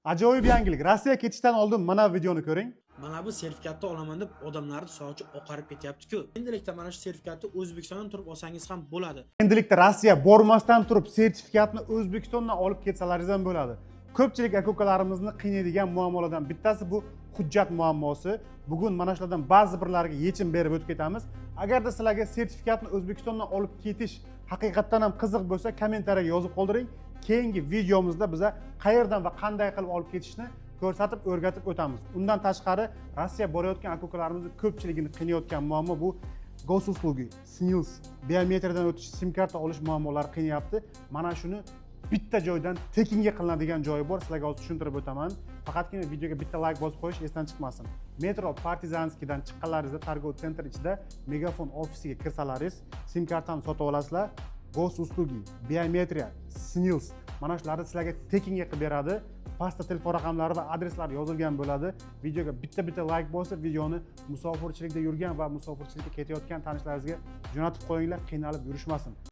Ajoyib yangilik. Rossiyaga ketishdan oldin mana videoni ko'ring. Mana bu sertifikatni olaman deb odamlarning sochi oqarib ketyapti-ku. Endilikda mana shu sertifikatni O'zbekistondan turib olsangiz ham bo'ladi. Endilikda Rossiya bormasdan turib sertifikatni O'zbekistondan olib ketsalaringiz ham bo'ladi. Ko'pchilik aka-ukalarimizni qiynaydigan muammolardan bittasi bu hujjat muammosi. Bugun mana shulardan ba'zi birlariga yechim berib o'tib ketamiz. Agarda sizlarga sertifikatni O'zbekistondan olib ketish haqiqatan ham qiziq bo'lsa, kommentariyaga yozib qoldiring. Keyingi videomizda biza qayerdan va qanday qilib olib ketishni ko'rsatib o'rgatib o'tamiz. Undan tashqari Rossiya borayotgan aka-ukalarimizni ko'pchiligini qiynayotgan muammo bu gosuslugi, SNILS, biometriyadan o'tish, sim karta olish muammolari qiynayapti. Mana shuni bitta joydan tekinga qilinadigan joyi bor. Sizlarga hozir tushuntirib o'taman. Faqatgina videoga bitta like bosib qo'yish esdan chiqmasin. Metro Partizanskiydan chiqqanlaringizda Targov sentr ichida Megafon ofisiga kirsalaringiz, sim kartani sotib olasizlar. Gosuslugi, biometriya, SNILS mana shularni sizlarga tekinga qilib beradi. Pastda telefon raqamlari va adreslari yozilgan bo'ladi. Videoga bitta like bosib, videoni musofirchilikda yurgan va musofirchilikka ketayotgan tanishlaringizga jo'natib qo'yinglar, qiynalib yurishmasin.